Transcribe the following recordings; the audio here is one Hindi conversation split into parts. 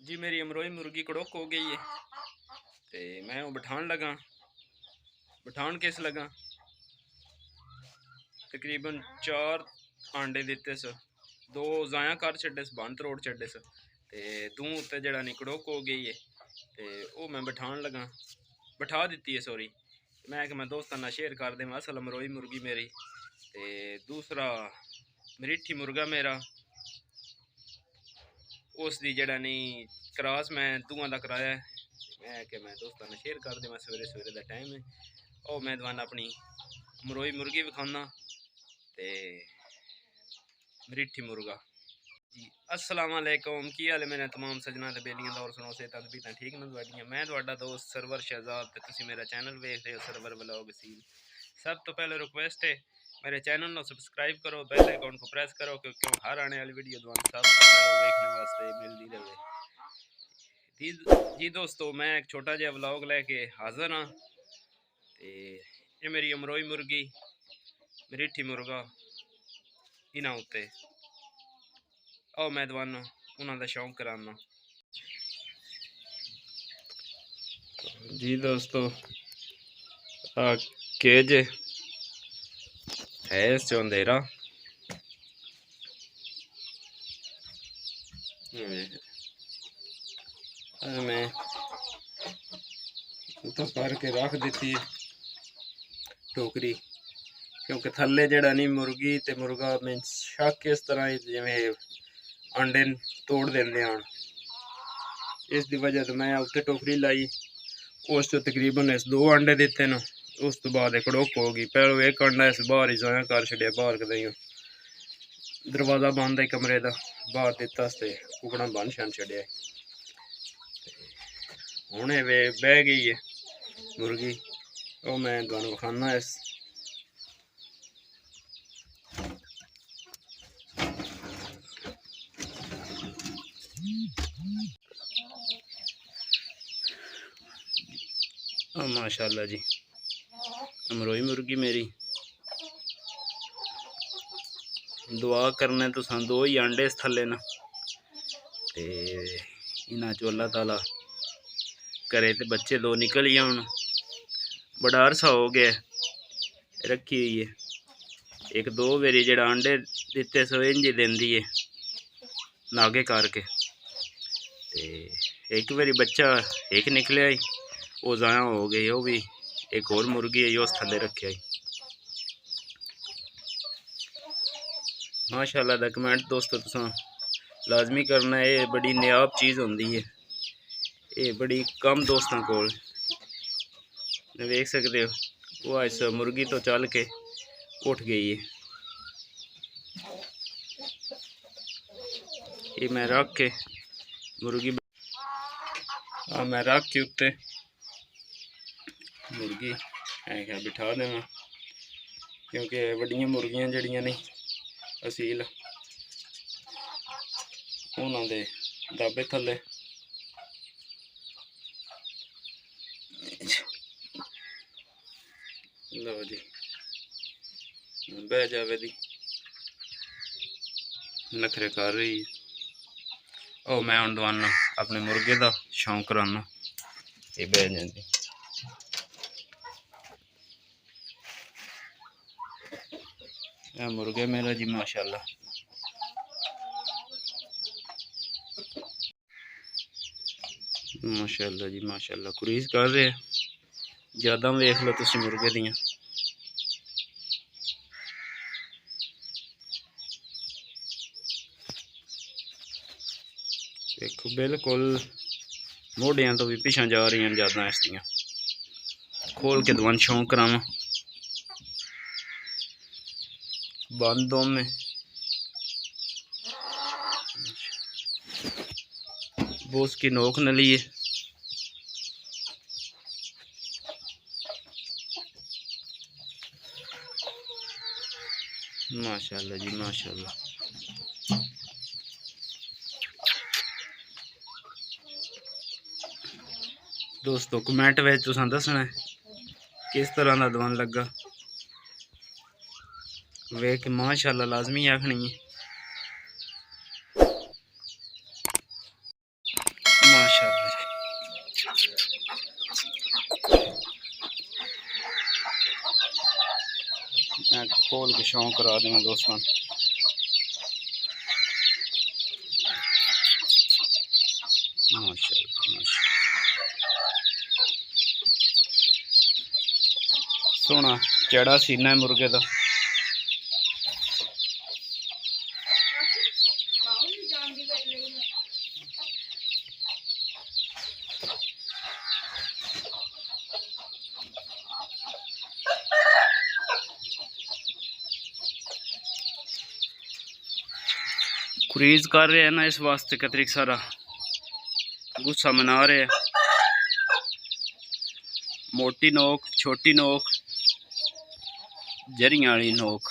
जी मेरी अमरोई मुर्गी कड़ोक हो गई है तो मैं वो बिठान किस लगा तकरीबन 4 आंडे दिते स, 2 ज़ाया कर छे बन तरोड़ छे स तू उत्ते जड़ा नी कड़ोक हो गई है तो वो मैं बिठा दी है सॉरी। मैं दोस्तों ना शेयर कर दें असल अमरोई मुर्गी मेरी ते दूसरा मरीठी मुर्गा मेरा उसकी जड़ा नहीं क्रॉस मैं दूआं का कराया मैं दोस्तों ने शेयर कर दें सवेरे सवेरे का टाइम है और मैं दवाना अपनी अमरोई मुर्गी विखाना ते मरीठी मुर्गा। जी अस्सलाम वालेकुम की हाल है मेरे तमाम सजना ते बेलियां और सुनो से तदबीतां ठीक न तुहाडियां। मैं तुहाडा दोस्त सरवर शहजाद ते तुसी मेरा चैनल वेख रहे हो सरवर व्लॉग सील। सब तो पहले रिक्वेस्ट है मेरे चैनल को सब्सक्राइब करो, बेल आइकन को प्रेस करो क्योंकि हर आने वाली वीडियो दोबारा सबसे पहले देखने वास्ते मिलती रहे। जी दोस्तों मैं एक छोटा जिहा व्लॉग लेके हाजिर हाँ ते ये मेरी अमरोई मुर्गी मरीठी मुर्गा इन्हां उत्ते आओ मैं दवाना उन्हों का शौक कराना। जी दोस्तों केज है इस चो अंधेरा मैं तो करके रख दी टोकरी क्योंकि थले जड़ा नहीं मुर्गी ते मुर्गा मैं शक इस तरह जिमें अंडे तोड़ देंगे हैं इसकी वजह तो मैं उत्ते टोकरी लाई उस तो तकरीबन इस 2 अंडे दिते न उस तो बाद एक कड़ोक होगी पहले एक अंडा इस बाहर ही जाया कर छड़िया बाहर कदे दरवाजा बंद है कमरे का बाहर दिता कुकड़ा बन छन छड़िया हूँ वे बह गई है मुर्गी वो मैं तुहानू विखाना इस माशाल्लाह जी अमरोई मुर्गी मेरी दुआ करने तो सन 2 ही अंडे इस थले न ते इन्हां चो अल्लाह ताला करे तो बच्चे 2 निकल ही आउन। बड़ा अरसा हो गया रखी हुई है एक 2 बारी जड़ा अंडे दिते सो इंज देंदी है नागे करके ते एक बारी बच्चा एक निकलिया ही वो ज़ाया हो गई वो भी एक और मुर्गी है उस थले रखे ही। माशाल्लाह दा कमेंट दोस्तों तुसां लाजमी करना है बड़ी नायाब चीज़ होंदी है ये बड़ी कम दोस्तों को देख सकते हो वो इस मुर्गी तो चल के उठ गई है। ये मैं रख के मुर्गी मैं रख के उत्ते मुर्गी क्या बिठा देव क्योंकि वड्डियां मुर्गियां जड़ियां नहीं असील उन्होंने दाबे थले लो जी बह जावे दी नखरे कर रही है ओ मैं हूँ दवाना अपने मुर्गे का शौक कराना ये बह जाती मुर्गे मेरा जी माशाल्लाह माशाल्लाह जी माशाल्लाह कुरीज कर रहे हैं ज़्यादा वेख लो तुम मुर्गे दियाँ देखो बिल्कुल मोढ़ियां तो भी पिछा जा रही हैं ज़्यादा इस दियाँ खोल के दवान शौक करावा बंद दो में वो उसकी नोक न लिए माशाल्लाह जी माशाल्लाह। दोस्तों कमेंट में तुसां दसना किस तरह का दवान लगा वे कि माशाल्लाह लाजमी आखनी है। मैं खोल के शौक करा दूंगा दोस्तों। माशाल्लाह सोना चढ़ा सीना है मुर्गे का। गुरेज कर रहे हैं ना, इस वास्ते कतरीक सारा गुस्सा मना रहे हैं। मोटी नोक, छोटी नोक, जरियां वाली नोक।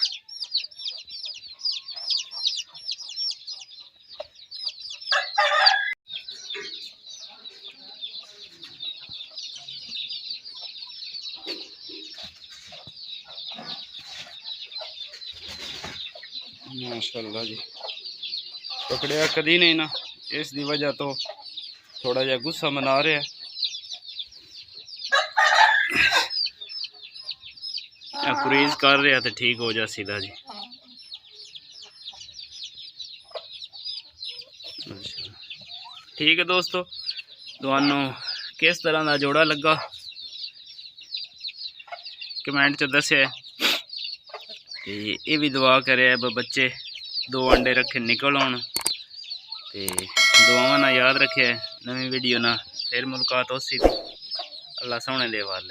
माशाल्लाह जी, पकड़िया कदी नहीं ना, इसकी वजह तो थोड़ा जा गुस्सा मना रहे हैं। गुरेज कर रहे हैं तो ठीक हो जा सीधा जी। ठीक है दोस्तों, तुहानू किस तरह का जोड़ा लगा कमेंट च दस्या। ये भी दुआ करे बच्चे 2 अंडे रखे निकल आन। दुआवां ना याद रखे। नवी वीडियो ना फिर मुलाकात हो सी। अल्लाह सोहने दे वाले।